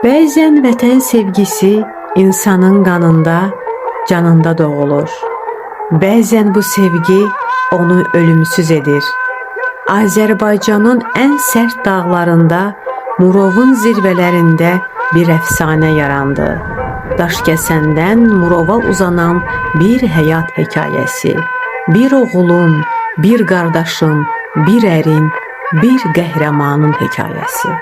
Bəzən vətən sevgisi insanın qanında, canında doğulur. Bəzən bu sevgi onu ölümsüz edir. Azərbaycanın ən sərt dağlarında, Murovun zirvələrində bir əfsanə yarandı. Daşkəsəndən Murova uzanan bir həyat hekayəsi. Bir oğulun, bir qardaşın, bir ərin, bir qəhrəmanın hekayəsi.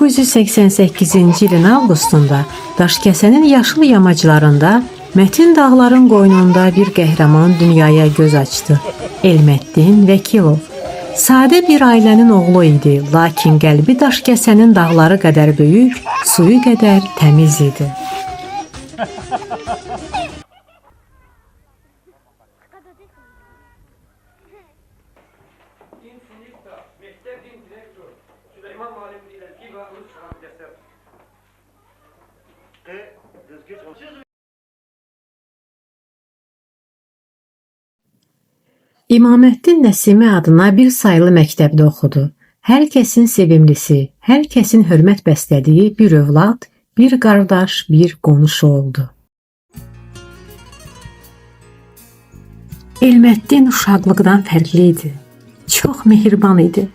1988-ci ilin avqustunda Daşkəsənin yaşıl yamaclarında Mətin dağların qoynunda bir qəhrəman dünyaya göz açdı. Elməddin Vəkilov. Sadə bir ailənin oğlu idi, lakin qəlbi Daşkəsənin dağları qədər böyük, suyu qədər təmiz idi. İmaməddin Nəsimi adına bir sayılı məktəbdə oxudu. Hər kəsin sevimlisi, hər kəsin hörmət bəslədiyi bir övlad, bir qardaş, bir qonşu oldu. Elməddin uşaqlıqdan fərqli idi. Çox mehriban idi.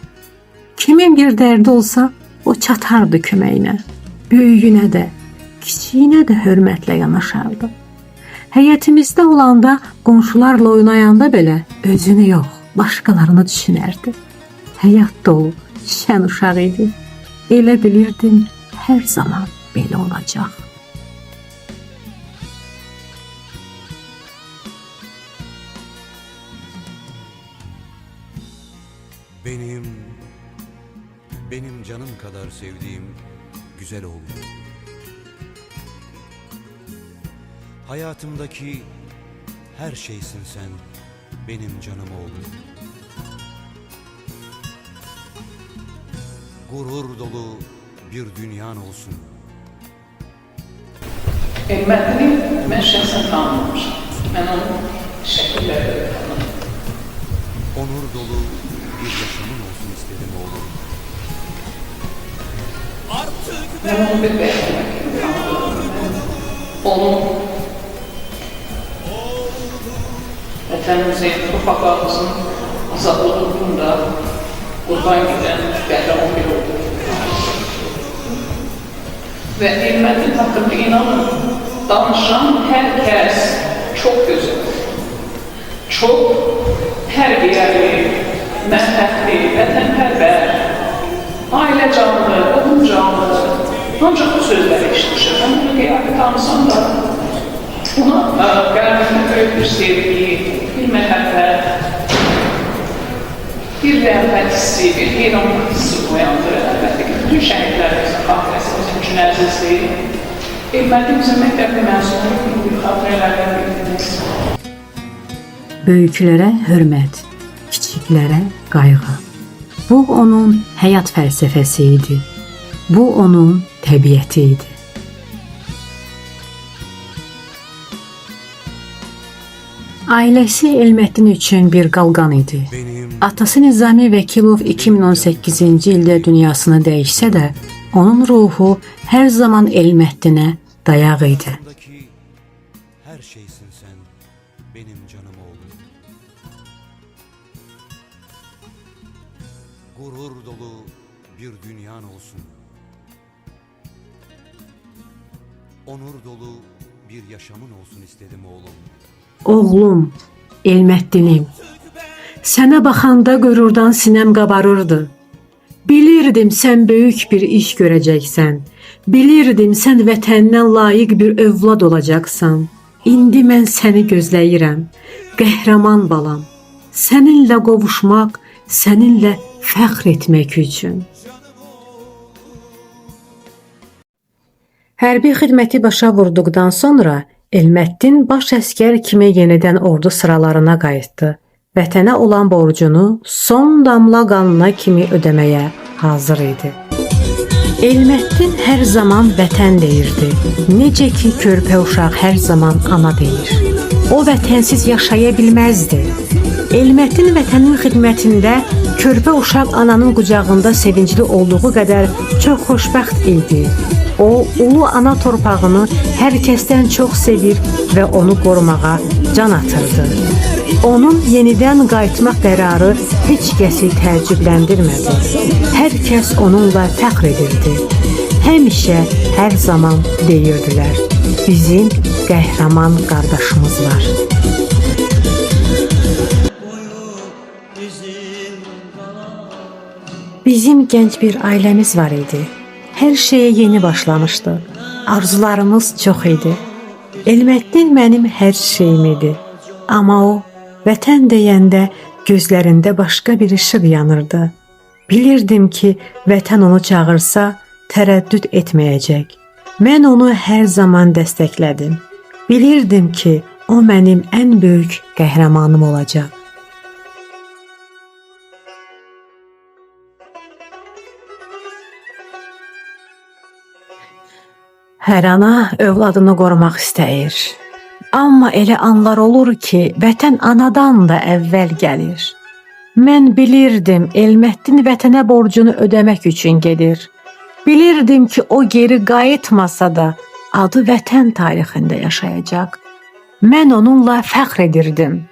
Kimin bir dərdi olsa, o çatardı köməyinə. Böyüyünə də, kiçiyinə də hörmətlə yanaşardı. Həyətimizdə olanda, qonşularla oynayanda belə özünü yox, başqalarını düşünərdi. Həyat dolu, şən uşaq idi. Elə bilirdin, hər zaman belə olacaq. Benim canım kadar sevdiğim güzel oğlum. Hayatımdaki her şeysin sen, benim canım oğlum. Gurur dolu bir dünyan olsun. Elməddini mən şəxsən tanımamışam. Mən onu şəkillərdə tanıdım. Onur dolu bir yaşamın olsun istedim oğlum. Mən onu bir bəyənmək gibi tanıdım. Onun vətənimizin, torpaqlarımızın azadlığı uğrunda qurban gedən qəhrəman biri oldu. Və Elməddin haqqında inanın, danışan hər kəs çox gözəl, çox tərbiyəli, mənfətli, vətənpərvər, ailə canlı, qohum canlı, ancaq bu sözləri eşitmişəm. Mən bunu qiyafə tanısam da, buna qəlbimdə böyük bir sevgi, bir məhəbbət, bir rəhbət hissi, bir heyranlıq hissi oyandır. Əlbəttə ki, bütün şəhidlərimizin xatirəsimizin üçün əzizdir. Elməddimizin məktəbli məzunu bir xatirələrdən bildiniz. Böyüklərə hörmət, kiçiklərə qayğı. Bu onun həyat fəlsəfəsi idi. Bu onun təbiəti idi. Ailəsi Elməddin üçün bir qalqan idi. Atası Nizami Vəkilov 2018-ci ildə dünyasını dəyişsə də, onun ruhu hər zaman Elməddinə dayaq idi. Her şeysin sen, benim canım oğlum. gurur dolu bir dünyan olsun. Onur dolu bir yaşamın olsun istedim oğlum. Oğlum, Elməddinim, sənə baxanda qürurdan sinəm qabarırdı. Bilirdim sən böyük bir iş görəcəksən. Bilirdim sən vətəndən layiq bir övlad olacaqsan. İndi mən səni gözləyirəm, qəhrəman balam. Səninlə qovuşmaq, səninlə fəxr etmək üçün. Hərbi xidməti başa vurduqdan sonra Elməddin baş əskər kimi yenidən ordu sıralarına qayıtdı. Vətənə olan borcunu son damla qanına kimi ödəməyə hazır idi. Elməddin hər zaman vətən deyirdi. Necə ki körpə uşaq hər zaman ana deyir. O vətənsiz yaşaya bilməzdi. Elməddin vətənin xidmətində körpə uşaq ananın qucağında sevincli olduğu qədər çox xoşbəxt idi. O, ulu ana torpağını hər kəsdən çox sevir və onu qorumağa can atırdı. Onun yenidən qayıtmaq qərarı heç kəsi təəccübləndirmədi. Hər kəs onunla fəxr edirdi. Həmişə, hər zaman deyirdilər, bizim qəhrəman qardaşımız var. Bizim gənc bir ailəmiz var idi. Hər şeyə yeni başlamışdı. Arzularımız çox idi. Elməddin mənim hər şeyim idi. Amma o, vətən deyəndə gözlərində başqa bir işıq yanırdı. Bilirdim ki, vətən onu çağırsa, tərəddüd etməyəcək. Mən onu hər zaman dəstəklədim. Bilirdim ki, o mənim ən böyük qəhrəmanım olacaq. Hər ana övladını qorumaq istəyir. Amma elə anlar olur ki, vətən anadan da əvvəl gəlir. Mən bilirdim Elməddin vətənə borcunu ödəmək üçün gedir. Bilirdim ki, o geri qayıtmasa da adı vətən tarixində yaşayacaq. Mən onunla fəxr edirdim.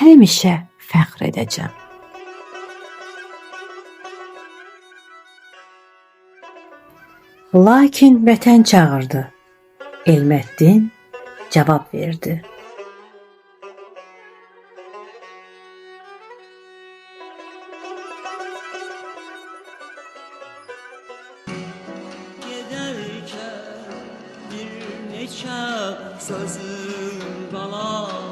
Həmişə fəxr edəcəm. Lakin vətən çağırdı. Elməddin cavab verdi. Giderken bir neçə sözüm qalar.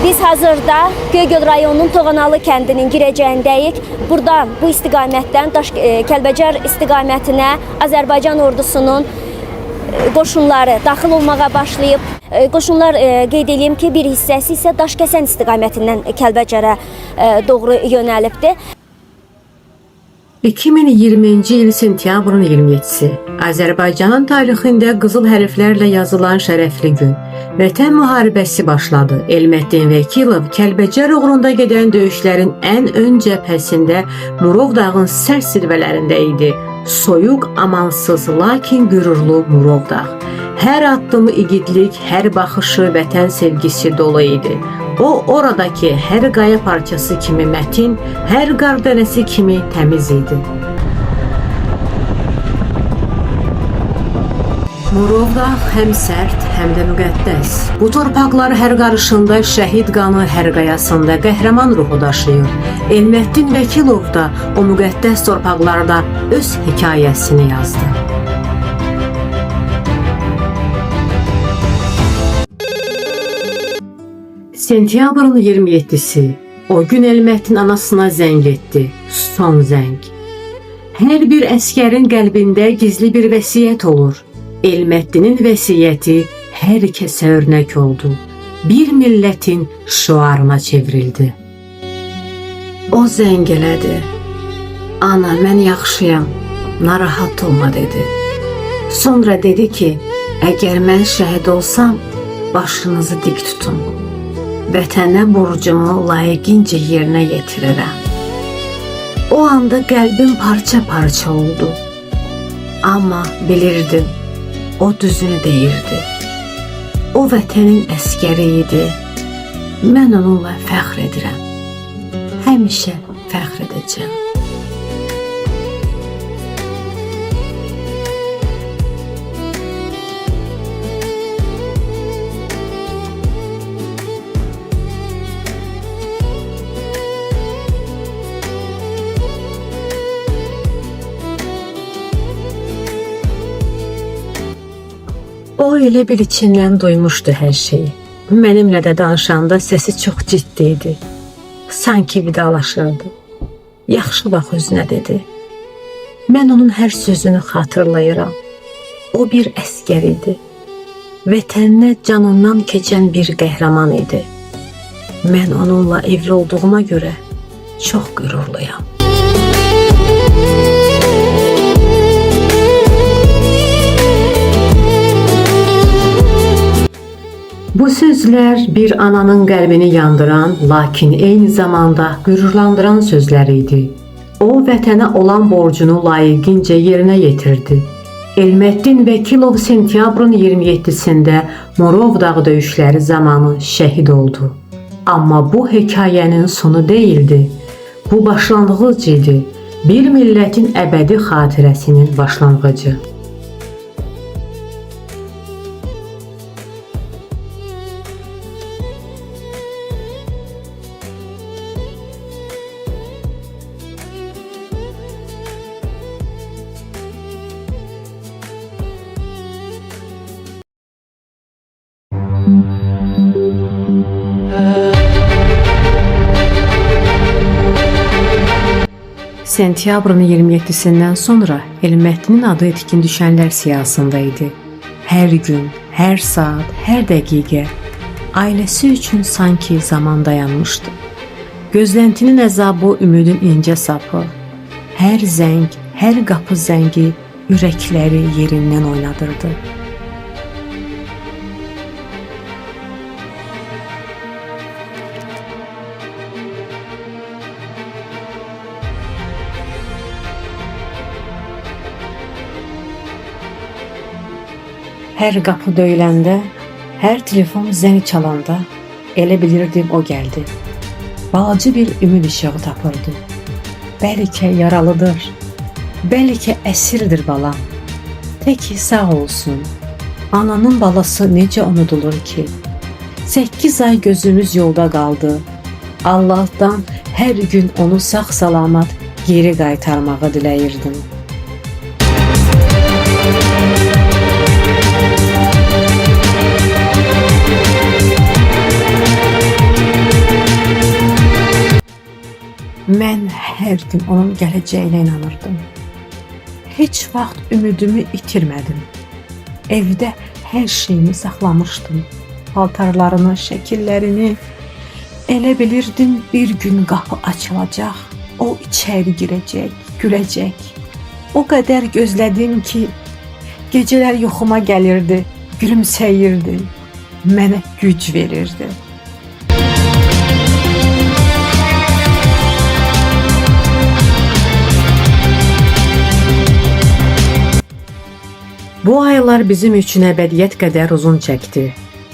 Biz hazırda Göygöl rayonunun Toğanalı kəndinin girəcəyindəyik. Buradan, bu istiqamətdən Kəlbəcər istiqamətinə Azərbaycan ordusunun qoşunları daxil olmağa başlayıb. Qoşunlar qeyd edeyim ki, bir hissəsi isə Daşkəsən istiqamətindən Kəlbəcərə doğru yönəlibdir. 2020-ci il sentyabrın 27-si Azərbaycanın tarixində qızıl hərflərlə yazılan şərəfli gün. Vətən müharibəsi başladı. Elməddin Vəkilov Kəlbəcər uğrunda gedən döyüşlərin ən ön cəbhəsində Murov dağın sərt zirvələrində idi. Soyuq, amansız, lakin qürurlu Murov dağ. Hər addımı igidlik, hər baxışı vətən sevgisi dolu idi. O, oradakı hər qaya parçası kimi mətin, hər qar dənəsi kimi təmiz idi. Murov dağ həm sərt, həm də müqəddəs. Bu torpaqlar hər qarışında şəhid qanı, hər qayasında qəhrəman ruhu daşıyır. Elməddin Vəkilov da o müqəddəs torpaqlarda öz hekayəsini yazdı. Sentyabrın 27-si. O gün Elməddin anasına zəng etdi. Son zəng. Hər bir əskərin qəlbində gizli bir vəsiyyət olur. Elməddinin vəsiyyəti hər kəsə örnək oldu. Bir millətin şüarına çevrildi. O zəng elədi. Ana, mən yaxşıyam, narahat olma dedi. Sonra dedi ki, əgər mən şəhid olsam, başınızı dik tutun. Vətənə borcumu layiqincə yerinə yetirirəm. O anda qəlbim parça-parça oldu. Amma bilirdim, o düzünü deyirdi. O vətənin əskəri idi. Mən onunla fəxr edirəm. Həmişə fəxr edəcəm. O elə bil içindən duymuşdu hər şeyi. Mənimlə də danışanda səsi çox ciddi idi. Sanki vidalaşırdı. Yaxşı bax özünə dedi. Mən onun hər sözünü xatırlayıram. O bir əskər idi. Vətəninə canından keçən bir qəhrəman idi. Mən onunla evli olduğuma görə çox qürurluyam. Bu sözlər bir ananın qəlbini yandıran, lakin eyni zamanda qürurlandıran sözlər idi. O, vətənə olan borcunu layiqincə yerinə yetirdi. Elməddin Vəkilov sentyabrın 27-sində Morov dağı döyüşləri zamanı şəhid oldu. Amma bu hekayənin sonu deyildi. Bu başlanğıc idi. Bir millətin əbədi xatirəsinin başlanğıcı. Sentyabrın 27-sindən sonra Elməddinin adı etkin düşənlər siyahısında idi. Hər gün, hər saat, hər dəqiqə ailəsi üçün sanki zaman dayanmışdı. Gözləntinin əzabı, ümidin incə sapı. Hər zəng, hər qapı zəngi ürəkləri yerindən oynadırdı. Hər qapı döyüləndə, hər telefon zəng çalanda elə bilirdim o gəldi. Balaca bir ümid işığı tapırdı. Bəlkə yaralıdır, bəlkə əsirdir balam. Təki sağ olsun. Ananın balası necə unudulur ki? 8 ay gözümüz yolda qaldı. Allahdan hər gün onu sağ-salamat geri qaytarmağı diləyirdim. Mən hər gün onun gələcəyinə inanırdım. Heç vaxt ümidimi itirmədim. Evdə hər şeyimi saxlamışdım. Paltarlarını, şəkillərini. Elə bilirdim bir gün qapı açılacaq. O içəri girəcək, güləcək. O qədər gözlədim ki, gecələr yuxuma gəlirdi, gülümsəyirdi. Mənə güc verirdi. Bu aylar bizim üçün əbədiyyət qədər uzun çəkdi.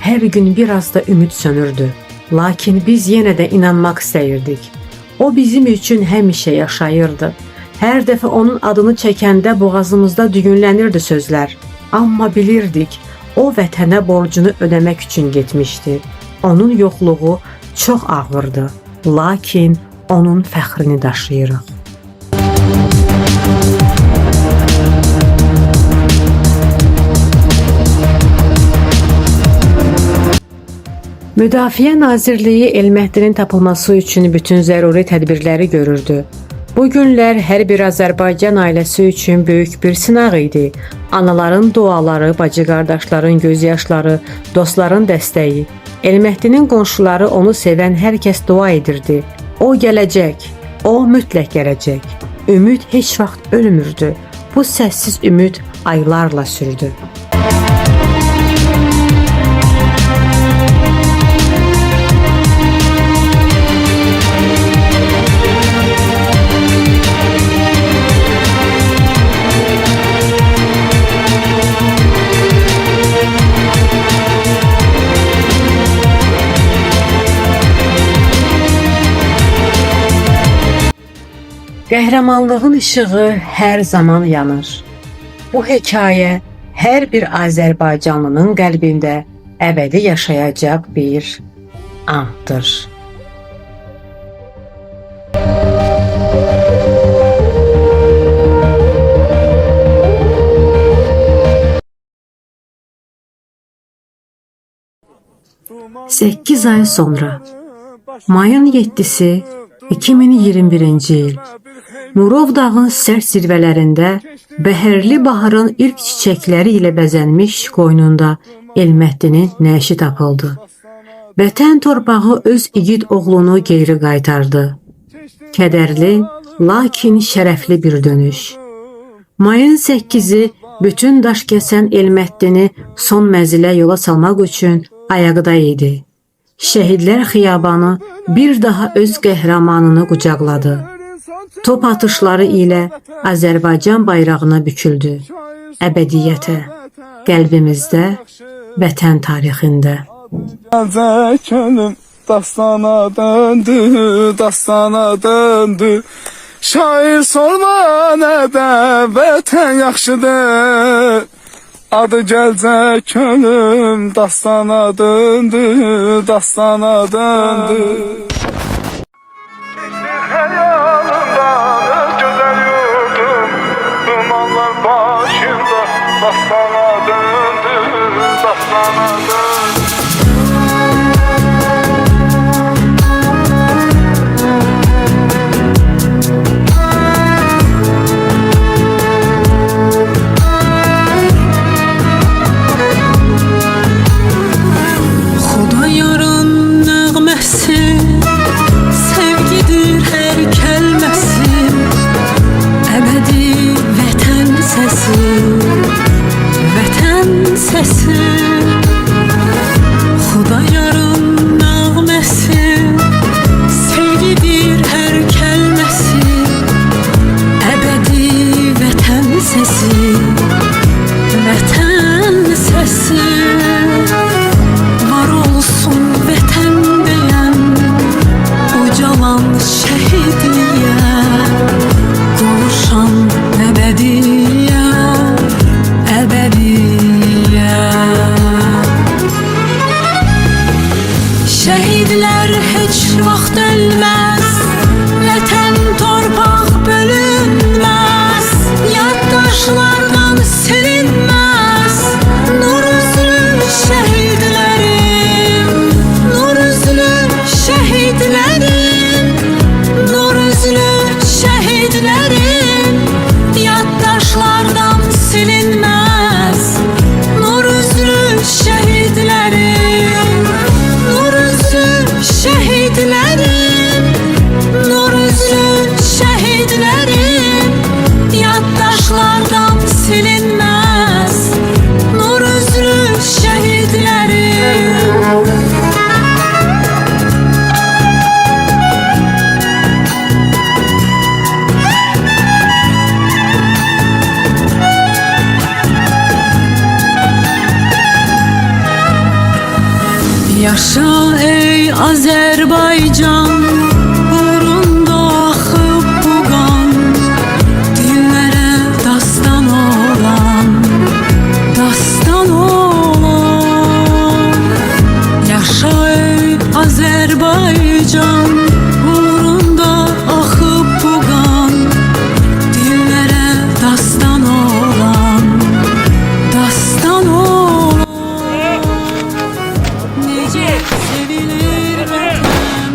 Hər gün biraz da ümid sönürdü. Lakin biz yenə də inanmaq istəyirdik. O bizim üçün həmişə yaşayırdı. Hər dəfə onun adını çəkəndə boğazımızda düyünlənirdi sözlər. Amma bilirdik, o vətənə borcunu ödəmək üçün getmişdi. Onun yoxluğu çox ağırdı. Lakin onun fəxrini daşıyırıq. Müdafiə Nazirliyi Elməddinin tapılması üçün bütün zəruri tədbirləri görürdü. Bu günlər hər bir Azərbaycan ailəsi üçün böyük bir sınaq idi. Anaların duaları, bacı-qardaşların gözyaşları, dostların dəstəyi. Elməddinin qonşuları onu sevən hər kəs dua edirdi. O gələcək, o mütləq gələcək. Ümid heç vaxt ölmürdü. Bu səssiz ümid aylarla sürdü. Qəhrəmanlığın işığı hər zaman yanır. Bu hekayə hər bir Azərbaycanlının qəlbində əbədi yaşayacaq bir andır. Sekiz ay sonra, mayın 7-si 2021-ci il, Murov dağın sərt zirvələrində bəhərli baharın ilk çiçəkləri ilə bəzənmiş qoynunda Elməddinin nəşi tapıldı. Vətən torpağı öz igid oğlunu geri qaytardı. Kədərli, lakin şərəfli bir dönüş. Mayın 8-i bütün daş kəsən Elməddini son mənzilə yola salmaq üçün ayaqda idi. Şəhidlər xiyabanı bir daha öz qəhrəmanını qucaqladı. Top atışları ilə Azərbaycan bayrağına büküldü. Əbədiyyətə, qəlbimizdə, vətən tarixində. Könlüm dastana döndü, dastana döndü. Şair sorma nədə, vətən yaxşıdır. Adı gəlcək könlüm dastana döndü, dastana döndü. Keçdi xəyalımdan öz gözəl yurdum, dumanlar başımda dastana döndü, dastana döndü. Şəhidlər heç vaxt ölməz, vətən torpaq bölünməz, yaddaşlardan silinməz. Nur üzlü şəhidlərim, nur üzlü şəhidlərim, nur üzlü şəhidlərim, yaddaşlardan silinməz. Nur üzlü şəhidlərim, şəhidlərim, nur üzlü şəhidlərim, yaddaşlardan silinməz. Nur üzlü şəhidlərim. Yaşa ey Azərbaycan, uğrunda axıb bu qan, dillərə dastan olan, dastan olan. Yaşa ey Azərbaycan, uğrunda axıb bu qan, dillərə dastan olan, dastan olan. Necə sevilir vətən,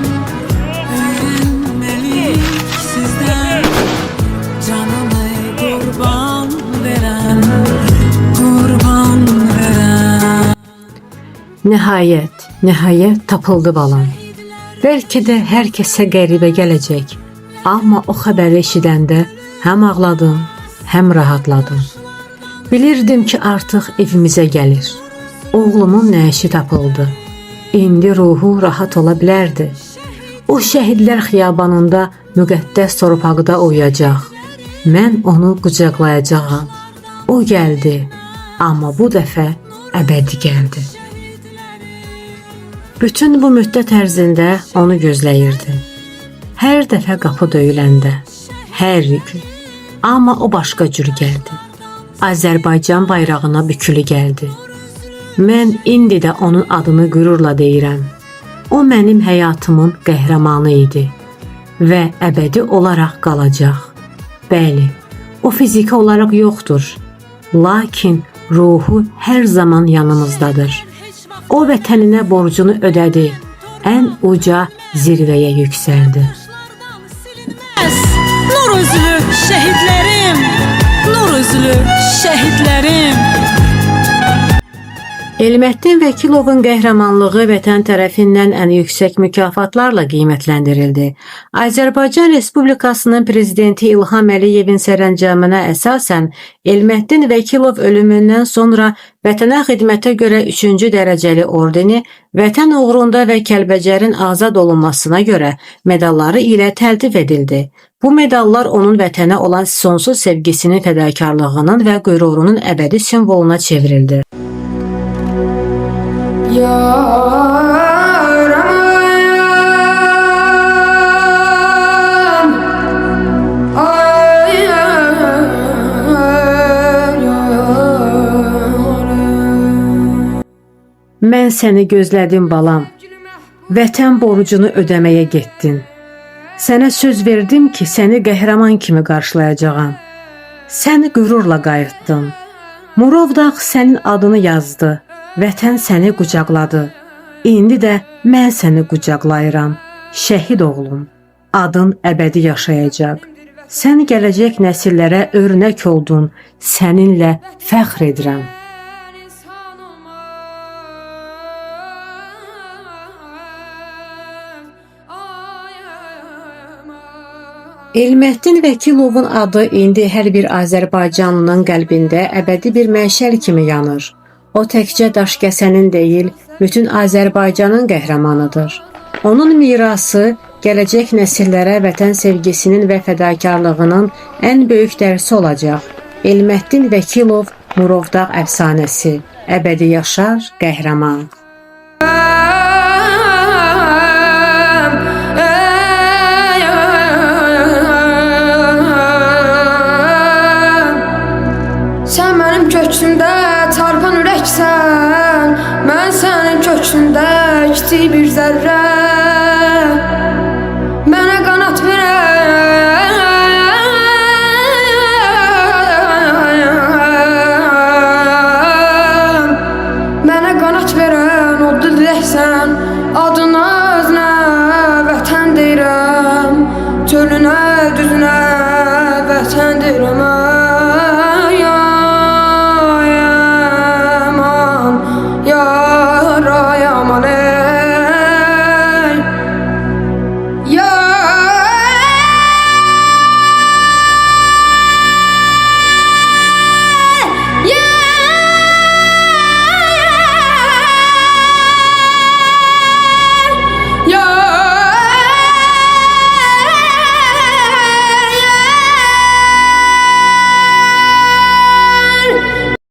öyrənməliyik sizdən, canımı qurban verən, qurban verən. Nəhayət tapıldı balam. Bəlkə də hər kəsə qəribə gələcək, amma o xəbəri eşidəndə həm ağladım, həm rahatladım. Bilirdim ki, artıq evimizə gəlir. Oğlumun nəşi tapıldı. İndi ruhu rahat ola bilərdi. O şəhidlər xiyabanında müqəddəs torpaqda uyuyacaq. Mən onu qucaqlayacağam. O gəldi, amma bu dəfə əbədi gəldi. Bütün bu müddət ərzində onu gözləyirdim. Hər dəfə qapı döyüləndə, hər gün. Amma o başqa cür gəldi. Azərbaycan bayrağına bükülü gəldi. Mən indi də onun adını qürurla deyirəm. O mənim həyatımın qəhrəmanı idi və əbədi olaraq qalacaq. Bəli, o fiziki olaraq yoxdur, lakin ruhu hər zaman yanımızdadır. O vətəninə borcunu ödədi, ən uca zirvəyə yüksəldi. Nur üzlü şehitlerim, nur üzlü şehitlerim. Elməddin Vəkilovun qəhrəmanlığı vətən tərəfindən ən yüksək mükafatlarla qiymətləndirildi. Azərbaycan Respublikasının prezidenti İlham Əliyevin sərəncamına əsasən Elməddin Vəkilov ölümündən sonra vətənə xidmətə görə 3-cü dərəcəli ordeni, vətən uğrunda və Kəlbəcərin azad olunmasına görə medalları ilə təltif edildi. Bu medallar onun vətənə olan sonsuz sevgisinin, fədakarlığının və qürurunun əbədi simvoluna çevrildi. Mən səni gözlədim balam, vətən borcunu ödəməyə getdin. Sənə söz verdim ki, səni qəhrəman kimi qarşılayacağam. Səni qürurla qayıtdın. Murovdağ sənin adını yazdı, vətən səni qucaqladı. İndi də mən səni qucaqlayıram, şəhid oğlum. Adın əbədi yaşayacaq. Sən gələcək nəsillərə örnək oldun, səninlə fəxr edirəm. Elməddin Vəkilovun adı indi hər bir Azərbaycanlının qəlbində əbədi bir məşəl kimi yanır. O təkcə Daşkəsənin deyil, bütün Azərbaycanın qəhrəmanıdır. Onun mirası gələcək nəsillərə vətən sevgisinin və fədakarlığının ən böyük dərsi olacaq. Elməddin Vəkilov, Murovdağ əfsanəsi, əbədi yaşar, qəhrəman. Sən mənim köksümdə çarpan ürəksən, mən sənin köksündə kiçik bir zərrə. Mənə qanat verən, mənə qanat verən o diləksən, adına özünə vətən deyirəm, çölünə düzünə vətən deyirəm.